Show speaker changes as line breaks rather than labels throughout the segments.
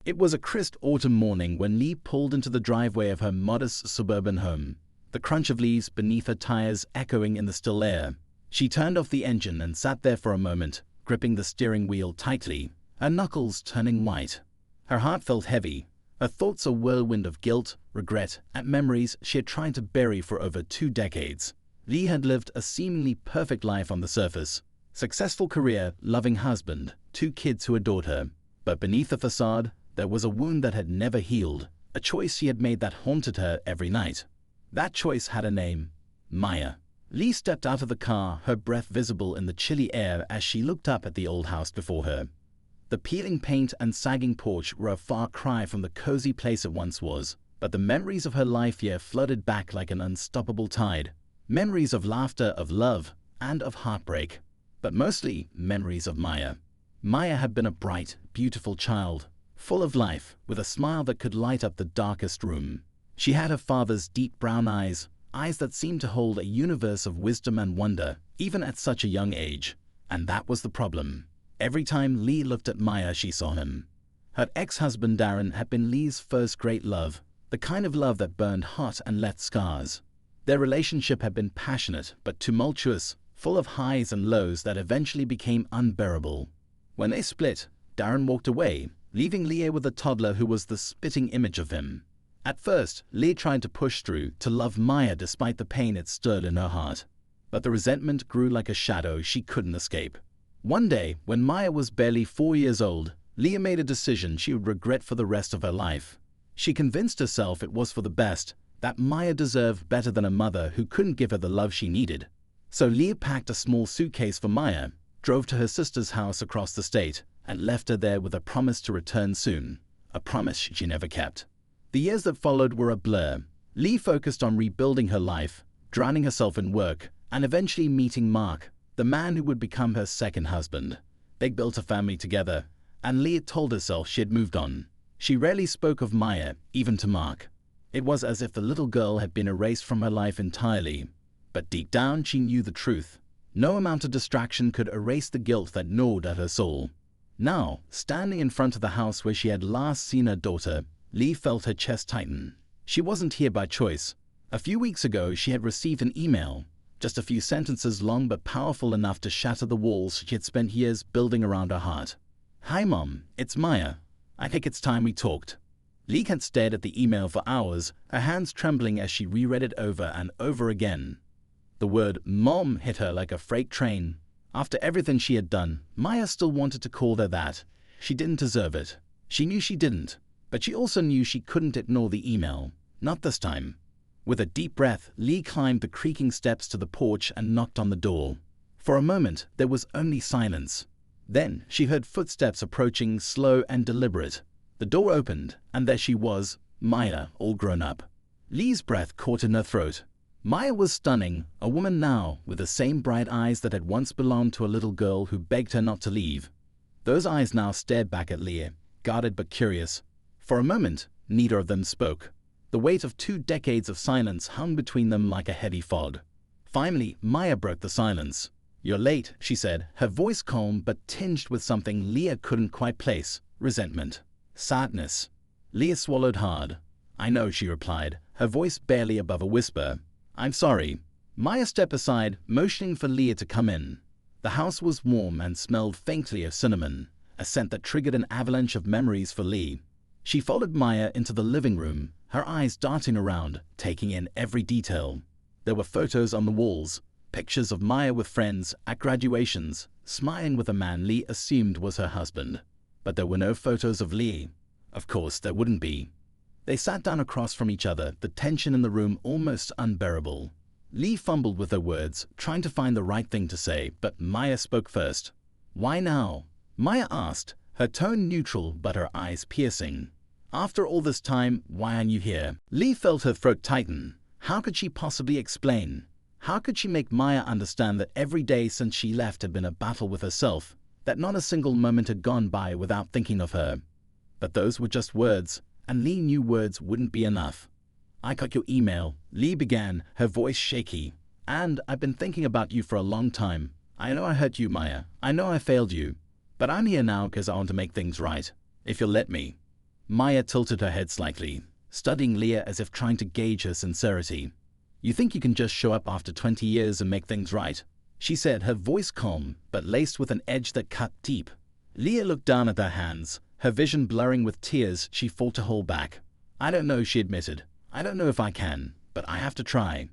It was a crisp autumn morning when Lee pulled into the driveway of her modest suburban home, the crunch of leaves beneath her tires echoing in the still air. She turned off the engine and sat there for a moment, gripping the steering wheel tightly, her knuckles turning white. Her heart felt heavy, her thoughts a whirlwind of guilt, regret, and memories she had tried to bury for over 2 decades. Lee had lived a seemingly perfect life on the surface. Successful career, loving husband, 2 kids who adored her. But beneath the facade, there was a wound that had never healed, a choice she had made that haunted her every night. That choice had a name: Maya. Lee stepped out of the car, her breath visible in the chilly air as she looked up at the old house before her. The peeling paint and sagging porch were a far cry from the cozy place it once was, but the memories of her life here flooded back like an unstoppable tide. Memories of laughter, of love, and of heartbreak. But mostly memories of Maya. Maya had been a bright, beautiful child, full of life, with a smile that could light up the darkest room. She had her father's deep brown eyes, eyes that seemed to hold a universe of wisdom and wonder, even at such a young age. And that was the problem. Every time Lee looked at Maya, she saw him. Her ex-husband Darren had been Lee's first great love, the kind of love that burned hot and left scars. Their relationship had been passionate but tumultuous, full of highs and lows that eventually became unbearable. When they split, Darren walked away, leaving Leah with a toddler who was the spitting image of him. At first, Leah tried to push through, to love Maya despite the pain it stirred in her heart. But the resentment grew like a shadow she couldn't escape. One day, when Maya was barely 4 years old, Leah made a decision she would regret for the rest of her life. She convinced herself it was for the best, that Maya deserved better than a mother who couldn't give her the love she needed. So Leah packed a small suitcase for Maya, drove to her sister's house across the state, and left her there with a promise to return soon, a promise she never kept. The years that followed were a blur. Lee focused on rebuilding her life, drowning herself in work, and eventually meeting Mark, the man who would become her second husband. They built a family together, and Lee told herself she had moved on. She rarely spoke of Maya, even to Mark. It was as if the little girl had been erased from her life entirely. But deep down she knew the truth. No amount of distraction could erase the guilt that gnawed at her soul. Now, standing in front of the house where she had last seen her daughter, Lee felt her chest tighten. She wasn't here by choice. A few weeks ago she had received an email, just a few sentences long but powerful enough to shatter the walls she had spent years building around her heart. "Hi Mom, it's Maya. I think it's time we talked." Lee had stared at the email for hours, her hands trembling as she reread it over and over again. The word Mom hit her like a freight train. After everything she had done, Maya still wanted to call her that. She didn't deserve it. She knew she didn't, but she also knew she couldn't ignore the email. Not this time. With a deep breath, Lee climbed the creaking steps to the porch and knocked on the door. For a moment, there was only silence. Then she heard footsteps approaching, slow and deliberate. The door opened, and there she was, Maya, all grown up. Lee's breath caught in her throat. Maya was stunning, a woman now, with the same bright eyes that had once belonged to a little girl who begged her not to leave. Those eyes now stared back at Leah, guarded but curious. For a moment, neither of them spoke. The weight of 2 decades of silence hung between them like a heavy fog. Finally, Maya broke the silence. "You're late," she said, her voice calm but tinged with something Leah couldn't quite place: resentment, sadness. Leah swallowed hard. "I know," she replied, her voice barely above a whisper. "I'm sorry." Maya stepped aside, motioning for Leah to come in. The house was warm and smelled faintly of cinnamon, a scent that triggered an avalanche of memories for Lee. She followed Maya into the living room, her eyes darting around, taking in every detail. There were photos on the walls, pictures of Maya with friends, at graduations, smiling with a man Lee assumed was her husband. But there were no photos of Lee. Of course, there wouldn't be. They sat down across from each other, the tension in the room almost unbearable. Lee fumbled with her words, trying to find the right thing to say, but Maya spoke first. "Why now?" Maya asked, her tone neutral but her eyes piercing. "After all this time, why aren't you here?" Lee felt her throat tighten. How could she possibly explain? How could she make Maya understand that every day since she left had been a battle with herself, that not a single moment had gone by without thinking of her? But those were just words, and Lee knew words wouldn't be enough. "I got your email," Lee began, her voice shaky. "And I've been thinking about you for a long time. I know I hurt you, Maya. I know I failed you. But I'm here now because I want to make things right. If you'll let me." Maya tilted her head slightly, studying Leah as if trying to gauge her sincerity. "You think you can just show up after 20 years and make things right?" she said, her voice calm, but laced with an edge that cut deep. Leah looked down at her hands, her vision blurring with tears she fought to hold back. "I don't know," she admitted. "I don't know if I can, but I have to try."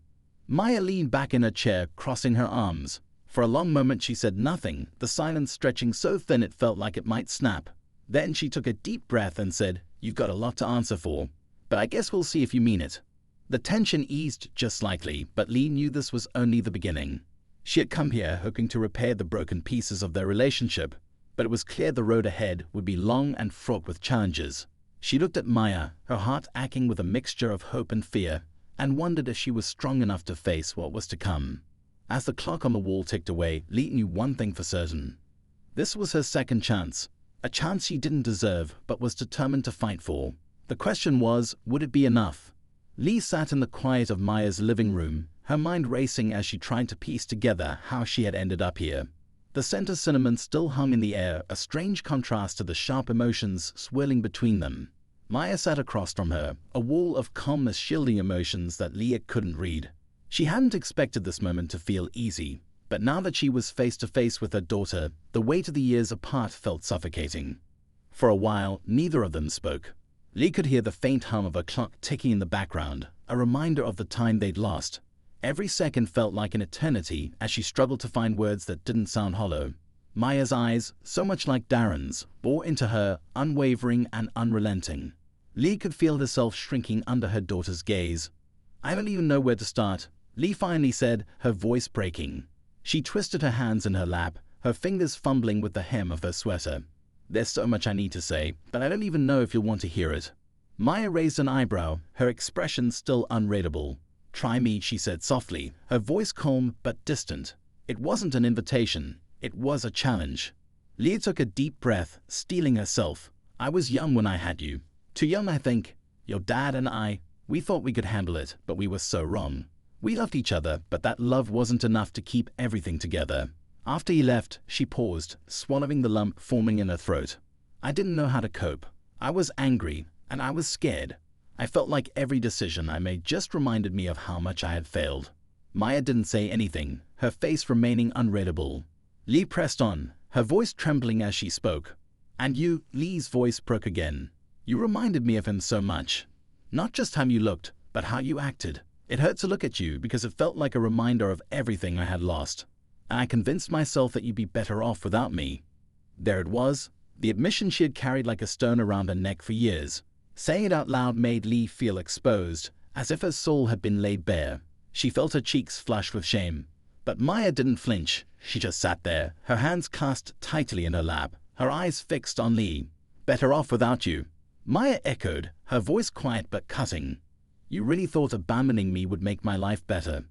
Maya leaned back in her chair, crossing her arms. For a long moment she said nothing, the silence stretching so thin it felt like it might snap. Then she took a deep breath and said, "You've got a lot to answer for, but I guess we'll see if you mean it." The tension eased just slightly, but Lee knew this was only the beginning. She had come here hoping to repair the broken pieces of their relationship, but it was clear the road ahead would be long and fraught with challenges. She looked at Maya, her heart aching with a mixture of hope and fear, and wondered if she was strong enough to face what was to come. As the clock on the wall ticked away, Lee knew one thing for certain. This was her second chance, a chance she didn't deserve but was determined to fight for. The question was, would it be enough? Lee sat in the quiet of Maya's living room, her mind racing as she tried to piece together how she had ended up here. The scent of cinnamon still hung in the air, a strange contrast to the sharp emotions swirling between them. Maya sat across from her, a wall of calmness shielding emotions that Leah couldn't read. She hadn't expected this moment to feel easy, but now that she was face to face with her daughter, the weight of the years apart felt suffocating. For a while, neither of them spoke. Lee could hear the faint hum of a clock ticking in the background, a reminder of the time they'd lost. Every second felt like an eternity as she struggled to find words that didn't sound hollow. Maya's eyes, so much like Darren's, bore into her, unwavering and unrelenting. Lee could feel herself shrinking under her daughter's gaze. "I don't even know where to start," Lee finally said, her voice breaking. She twisted her hands in her lap, her fingers fumbling with the hem of her sweater. "There's so much I need to say, but I don't even know if you'll want to hear it." Maya raised an eyebrow, her expression still unreadable. "Try me," she said softly, her voice calm but distant. It wasn't an invitation, it was a challenge. Leah took a deep breath, steeling herself. "I was young when I had you. Too young, I think. Your dad and I, we thought we could handle it, but we were so wrong. We loved each other, but that love wasn't enough to keep everything together." After he left, she paused, swallowing the lump forming in her throat. "I didn't know how to cope. I was angry, and I was scared. I felt like every decision I made just reminded me of how much I had failed." Maya didn't say anything, her face remaining unreadable. Lee pressed on, her voice trembling as she spoke. "And you," Lee's voice broke again. "You reminded me of him so much. Not just how you looked, but how you acted. It hurt to look at you because it felt like a reminder of everything I had lost. And I convinced myself that you'd be better off without me." There it was, the admission she had carried like a stone around her neck for years. Saying it out loud made Lee feel exposed, as if her soul had been laid bare. She felt her cheeks flush with shame. But Maya didn't flinch. She just sat there, her hands clasped tightly in her lap, her eyes fixed on Lee. "Better off without you." Maya echoed, her voice quiet but cutting. "You really thought abandoning me would make my life better?"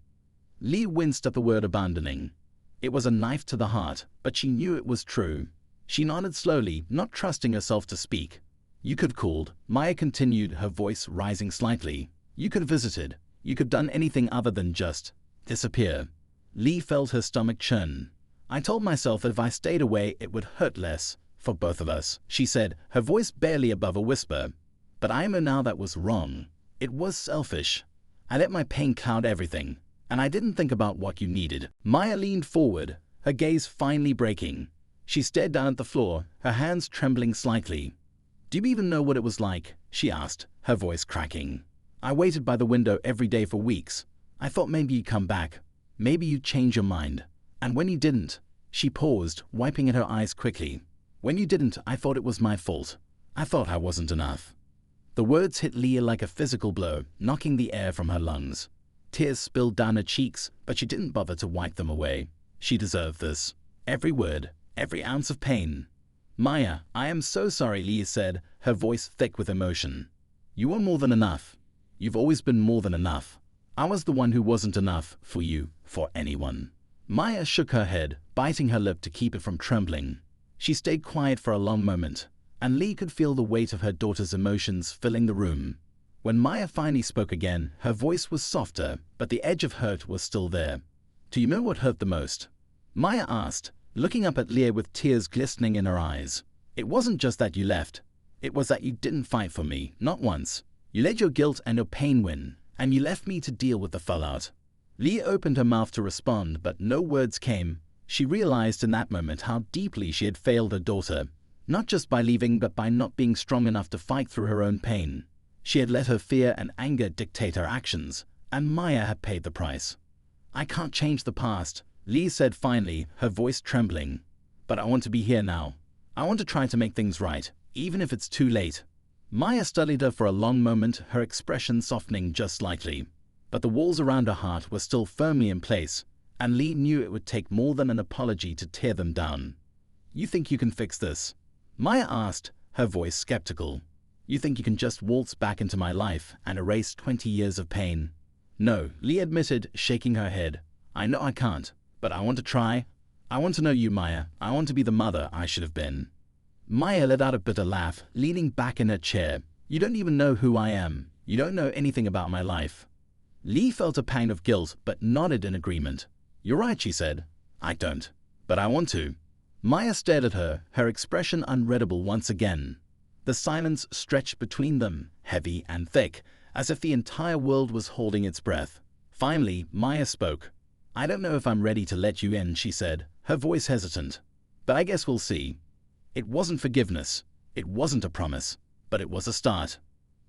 Lee winced at the word abandoning. It was a knife to the heart, but she knew it was true. She nodded slowly, not trusting herself to speak. "You could have called," Maya continued, her voice rising slightly. "You could have visited. You could have done anything other than just disappear." Lee felt her stomach churn. "I told myself that if I stayed away, it would hurt less, for both of us," she said, her voice barely above a whisper. "But I know now that was wrong. It was selfish. I let my pain cloud everything, and I didn't think about what you needed." Maya leaned forward, her gaze finally breaking. She stared down at the floor, her hands trembling slightly. "Do you even know what it was like?" she asked, her voice cracking. "I waited by the window every day for weeks. I thought maybe you'd come back. Maybe you'd change your mind. And when you didn't," she paused, wiping at her eyes quickly. "When you didn't, I thought it was my fault. I thought I wasn't enough." The words hit Leah like a physical blow, knocking the air from her lungs. Tears spilled down her cheeks, but she didn't bother to wipe them away. She deserved this. Every word, every ounce of pain. "Maya, I am so sorry," Leah said, her voice thick with emotion. "You were more than enough. You've always been more than enough. I was the one who wasn't enough for you, for anyone." Maya shook her head, biting her lip to keep it from trembling. She stayed quiet for a long moment, and Lee could feel the weight of her daughter's emotions filling the room. When Maya finally spoke again, her voice was softer, but the edge of hurt was still there. "Do you know what hurt the most?" Maya asked, looking up at Leah with tears glistening in her eyes. "It wasn't just that you left. It was that you didn't fight for me, not once. You let your guilt and your pain win, and you left me to deal with the fallout. Lee opened her mouth to respond, but no words came. She realized in that moment how deeply she had failed her daughter, not just by leaving but by not being strong enough to fight through her own pain. She had let her fear and anger dictate her actions, and Maya had paid the price. "I can't change the past," Lee said finally, her voice trembling. "But I want to be here now. I want to try to make things right, even if it's too late." Maya studied her for a long moment, her expression softening just slightly. But the walls around her heart were still firmly in place, and Lee knew it would take more than an apology to tear them down. "You think you can fix this?" Maya asked, her voice skeptical. "You think you can just waltz back into my life and erase 20 years of pain?" "No," Lee admitted, shaking her head. "I know I can't, but I want to try. I want to know you, Maya. I want to be the mother I should have been." Maya let out a bitter laugh, leaning back in her chair. "You don't even know who I am. You don't know anything about my life." Lee felt a pang of guilt, but nodded in agreement. "You're right," she said. "I don't. But I want to." Maya stared at her, her expression unreadable once again. The silence stretched between them, heavy and thick, as if the entire world was holding its breath. Finally, Maya spoke. "I don't know if I'm ready to let you in," she said, her voice hesitant. "But I guess we'll see." It wasn't forgiveness. It wasn't a promise. But it was a start.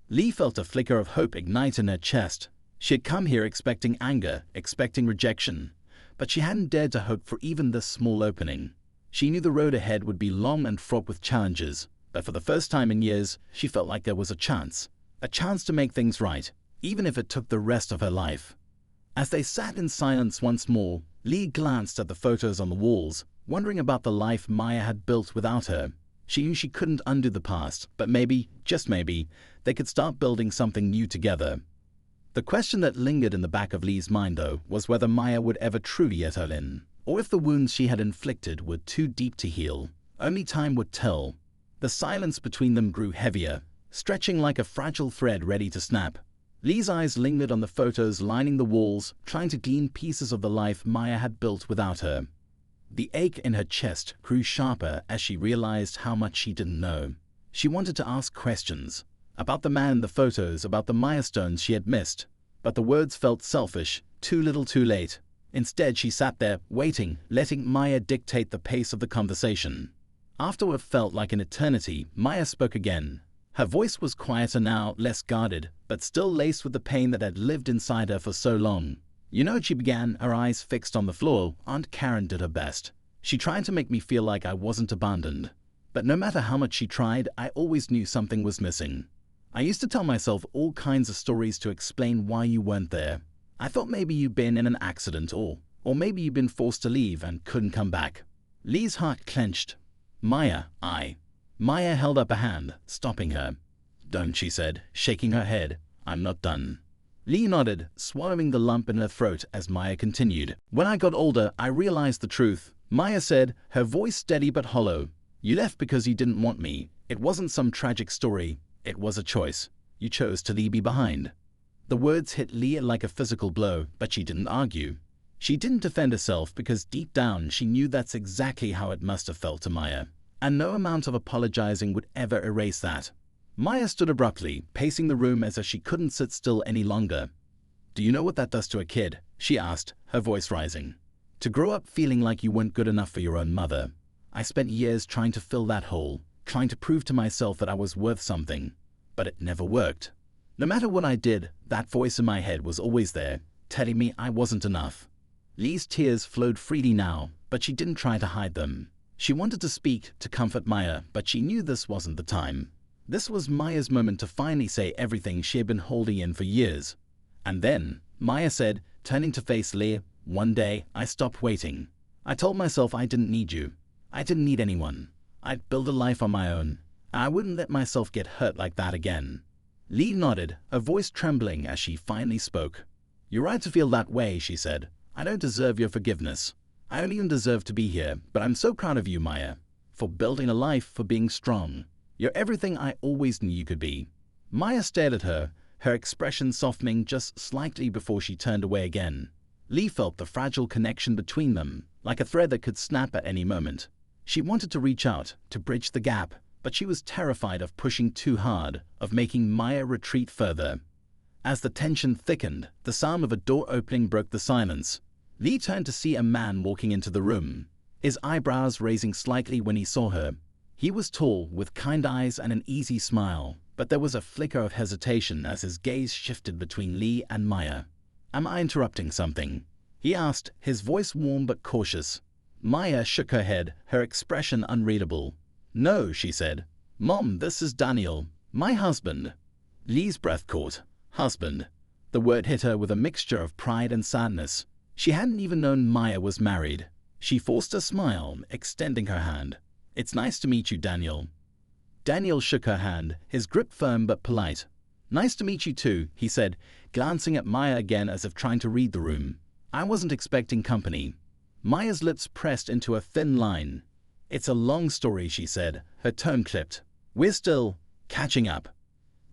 Lee felt a flicker of hope ignite in her chest. She had come here expecting anger, expecting rejection. But she hadn't dared to hope for even this small opening. She knew the road ahead would be long and fraught with challenges. But for the first time in years, she felt like there was a chance to make things right, even if it took the rest of her life. As they sat in silence once more, Lee glanced at the photos on the walls, wondering about the life Maya had built without her. She knew she couldn't undo the past, but maybe, just maybe, they could start building something new together. The question that lingered in the back of Lee's mind, though, was whether Maya would ever truly let her in, or if the wounds she had inflicted were too deep to heal. Only time would tell. The silence between them grew heavier, stretching like a fragile thread ready to snap. Lee's eyes lingered on the photos lining the walls, trying to glean pieces of the life Maya had built without her. The ache in her chest grew sharper as she realized how much she didn't know. She wanted to ask questions about the man in the photos, about the milestones she had missed, but the words felt selfish, too little too late. Instead, she sat there, waiting, letting Maya dictate the pace of the conversation. After what felt like an eternity, Maya spoke again. Her voice was quieter now, less guarded, but still laced with the pain that had lived inside her for so long. "You know," she began, her eyes fixed on the floor, "Aunt Karen did her best. She tried to make me feel like I wasn't abandoned. But no matter how much she tried, I always knew something was missing. I used to tell myself all kinds of stories to explain why you weren't there. I thought maybe you'd been in an accident, or maybe you'd been forced to leave and couldn't come back." Lee's heart clenched. "Maya, Maya held up a hand, stopping her. "Don't," she said, shaking her head. "I'm not done." Lee nodded, swallowing the lump in her throat as Maya continued. "When I got older, I realized the truth," Maya said, her voice steady but hollow. "You left because you didn't want me. It wasn't some tragic story. It was a choice. You chose to leave me behind." The words hit Lee like a physical blow, but she didn't argue. She didn't defend herself because deep down she knew that's exactly how it must have felt to Maya, and no amount of apologizing would ever erase that. Maya stood abruptly, pacing the room as if she couldn't sit still any longer. "Do you know what that does to a kid?" she asked, her voice rising. "To grow up feeling like you weren't good enough for your own mother. I spent years trying to fill that hole, trying to prove to myself that I was worth something. But it never worked. No matter what I did, that voice in my head was always there, telling me I wasn't enough." Lee's tears flowed freely now, but she didn't try to hide them. She wanted to speak, to comfort Maya, but she knew this wasn't the time. This was Maya's moment to finally say everything she had been holding in for years. And then, Maya said, turning to face Lee, "One day, I stopped waiting. I told myself I didn't need you. I didn't need anyone. I'd build a life on my own. I wouldn't let myself get hurt like that again." Lee nodded, her voice trembling as she finally spoke. "You're right to feel that way," she said. "I don't deserve your forgiveness. I don't even deserve to be here, but I'm so proud of you, Maya, for building a life, for being strong. You're everything I always knew you could be." Maya stared at her, her expression softening just slightly before she turned away again. Lee felt the fragile connection between them, like a thread that could snap at any moment. She wanted to reach out, to bridge the gap, but she was terrified of pushing too hard, of making Maya retreat further. As the tension thickened, the sound of a door opening broke the silence. Lee turned to see a man walking into the room, his eyebrows raising slightly when he saw her. He was tall, with kind eyes and an easy smile, but there was a flicker of hesitation as his gaze shifted between Lee and Maya. "Am I interrupting something?" he asked, his voice warm but cautious. Maya shook her head, her expression unreadable. "No," she said. "Mom, this is Daniel, my husband." Lee's breath caught. Husband. The word hit her with a mixture of pride and sadness. She hadn't even known Maya was married. She forced a smile, extending her hand. "It's nice to meet you, Daniel." Daniel shook her hand, his grip firm but polite. "Nice to meet you too," he said, glancing at Maya again as if trying to read the room. "I wasn't expecting company." Maya's lips pressed into a thin line. "It's a long story," she said, her tone clipped. "We're still catching up."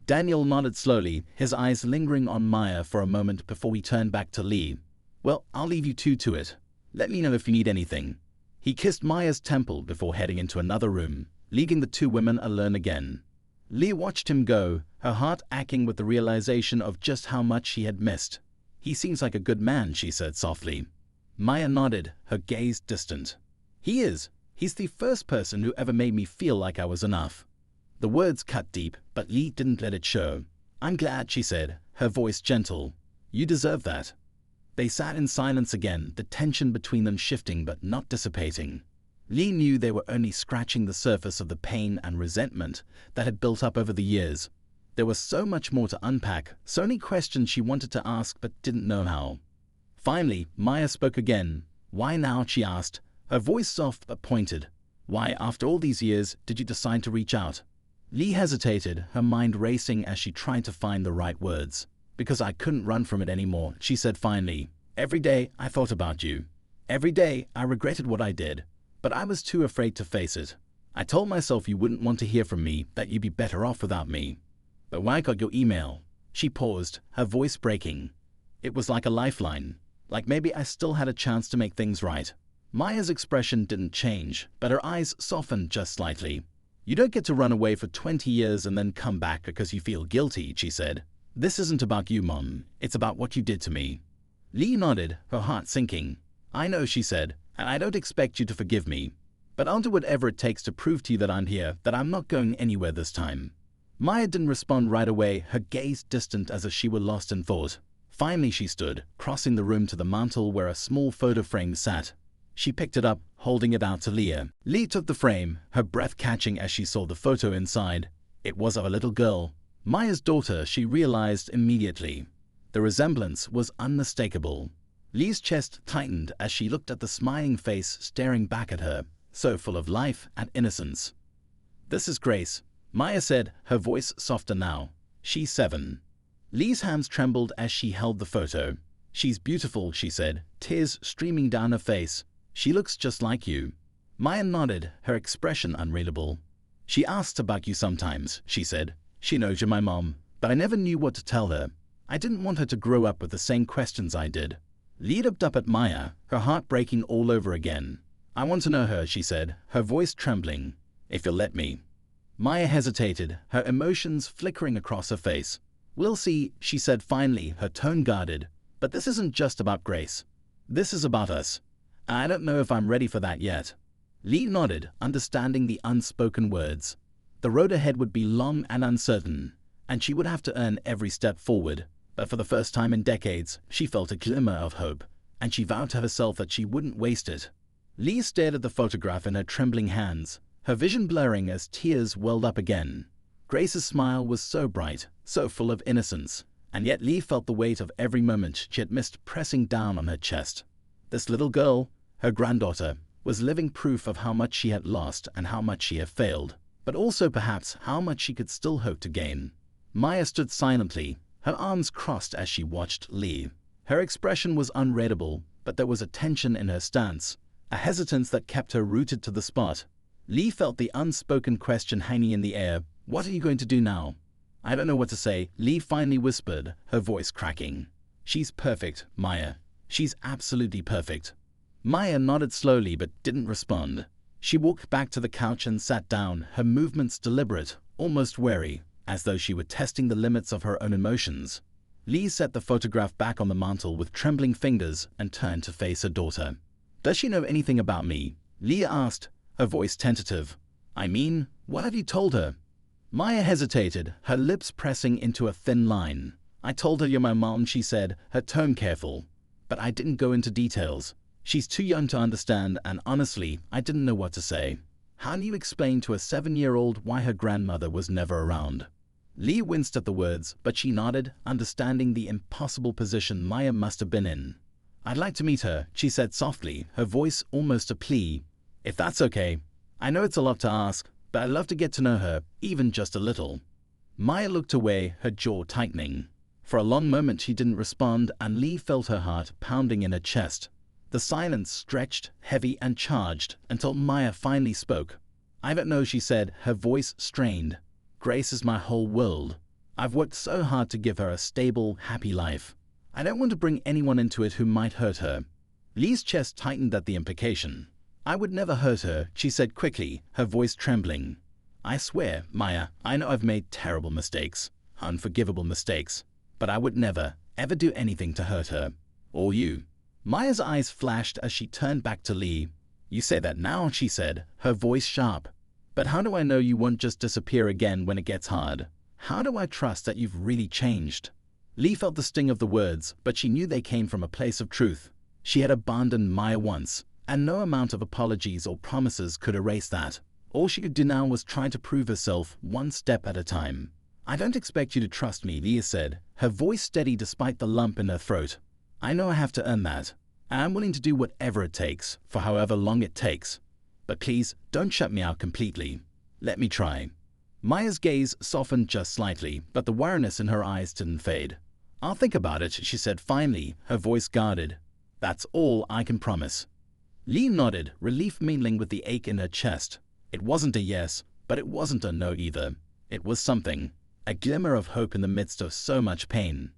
Daniel nodded slowly, his eyes lingering on Maya for a moment before he turned back to Lee. "Well, I'll leave you two to it. Let me know if you need anything." He kissed Maya's temple before heading into another room, leaving the two women alone again. Lee watched him go, her heart aching with the realization of just how much she had missed. "He seems like a good man," she said softly. Maya nodded, her gaze distant. "He is. He's the first person who ever made me feel like I was enough." The words cut deep, but Lee didn't let it show. "I'm glad," she said, her voice gentle. "You deserve that." They sat in silence again, the tension between them shifting but not dissipating. Lee knew they were only scratching the surface of the pain and resentment that had built up over the years. There was so much more to unpack, so many questions she wanted to ask but didn't know how. Finally, Maya spoke again. "Why now?" she asked, her voice soft but pointed. "Why, after all these years, did you decide to reach out?" Lee hesitated, her mind racing as she tried to find the right words. "Because I couldn't run from it anymore," she said finally. "Every day I thought about you. Every day I regretted what I did, but I was too afraid to face it. I told myself you wouldn't want to hear from me, that you'd be better off without me. But when I got your email," she paused, her voice breaking. "It was like a lifeline, like maybe I still had a chance to make things right." Maya's expression didn't change, but her eyes softened just slightly. "You don't get to run away for 20 years and then come back because you feel guilty," she said. "This isn't about you, Mom. It's about what you did to me." Lee nodded, her heart sinking. "I know," she said, "and I don't expect you to forgive me. But I'll do whatever it takes to prove to you that I'm here, that I'm not going anywhere this time." Maya didn't respond right away, her gaze distant as if she were lost in thought. Finally she stood, crossing the room to the mantel where a small photo frame sat. She picked it up, holding it out to Leah. Lee took the frame, her breath catching as she saw the photo inside. It was of a little girl. Maya's daughter, she realized immediately. The resemblance was unmistakable. Lee's chest tightened as she looked at the smiling face staring back at her, so full of life and innocence. "This is Grace," Maya said, her voice softer now. "She's 7. Lee's hands trembled as she held the photo. "She's beautiful," she said, tears streaming down her face. "She looks just like you." Maya nodded, her expression unreadable. "She asks about you sometimes," she said. "She knows you're my mom, but I never knew what to tell her. I didn't want her to grow up with the same questions I did." Lee looked up at Maya, her heart breaking all over again. "I want to know her," she said, her voice trembling. "If you'll let me." Maya hesitated, her emotions flickering across her face. "We'll see," she said finally, her tone guarded. "But this isn't just about Grace. This is about us. I don't know if I'm ready for that yet." Lee nodded, understanding the unspoken words. The road ahead would be long and uncertain, and she would have to earn every step forward. But for the first time in decades, she felt a glimmer of hope, and she vowed to herself that she wouldn't waste it. Lee stared at the photograph in her trembling hands, her vision blurring as tears welled up again. Grace's smile was so bright, so full of innocence, and yet Lee felt the weight of every moment she had missed pressing down on her chest. This little girl, her granddaughter, was living proof of how much she had lost and how much she had failed, but also perhaps how much she could still hope to gain. Maya stood silently, her arms crossed as she watched Lee. Her expression was unreadable, but there was a tension in her stance, a hesitance that kept her rooted to the spot. Lee felt the unspoken question hanging in the air. "What are you going to do now?" "I don't know what to say," Lee finally whispered, her voice cracking. "She's perfect, Maya. She's absolutely perfect." Maya nodded slowly but didn't respond. She walked back to the couch and sat down, her movements deliberate, almost wary, as though she were testing the limits of her own emotions. Lee set the photograph back on the mantel with trembling fingers and turned to face her daughter. "Does she know anything about me?" Lee asked, her voice tentative. "I mean, what have you told her?" Maya hesitated, her lips pressing into a thin line. "I told her you're my mom," she said, her tone careful. "But I didn't go into details. She's too young to understand, and honestly, I didn't know what to say. How do you explain to a 7-year-old why her grandmother was never around?" Lee winced at the words, but she nodded, understanding the impossible position Maya must have been in. "I'd like to meet her," she said softly, her voice almost a plea. "If that's okay. I know it's a lot to ask, but I'd love to get to know her, even just a little." Maya looked away, her jaw tightening. For a long moment she didn't respond, and Lee felt her heart pounding in her chest. The silence stretched, heavy and charged, until Maya finally spoke. "I don't know," she said, her voice strained. "Grace is my whole world. I've worked so hard to give her a stable, happy life. I don't want to bring anyone into it who might hurt her." Lee's chest tightened at the implication. "I would never hurt her," she said quickly, her voice trembling. "I swear, Maya, I know I've made terrible mistakes, unforgivable mistakes, but I would never, ever do anything to hurt her. Or you." Maya's eyes flashed as she turned back to Lee. "You say that now," she said, her voice sharp. "But how do I know you won't just disappear again when it gets hard? How do I trust that you've really changed?" Lee felt the sting of the words, but she knew they came from a place of truth. She had abandoned Maya once, and no amount of apologies or promises could erase that. All she could do now was try to prove herself one step at a time. "I don't expect you to trust me," Leah said, her voice steady despite the lump in her throat. "I know I have to earn that, and I'm willing to do whatever it takes, for however long it takes. But please, don't shut me out completely. Let me try." Maya's gaze softened just slightly, but the wariness in her eyes didn't fade. "I'll think about it," she said finally, her voice guarded. "That's all I can promise." Lee nodded, relief mingling with the ache in her chest. It wasn't a yes, but it wasn't a no either. It was something, a glimmer of hope in the midst of so much pain.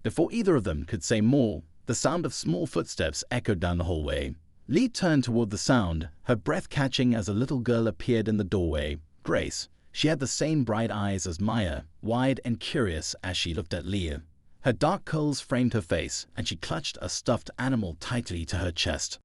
Before either of them could say more, the sound of small footsteps echoed down the hallway. Lee turned toward the sound, her breath catching as a little girl appeared in the doorway. Grace. She had the same bright eyes as Maya, wide and curious as she looked at Lee. Her dark curls framed her face, and she clutched a stuffed animal tightly to her chest.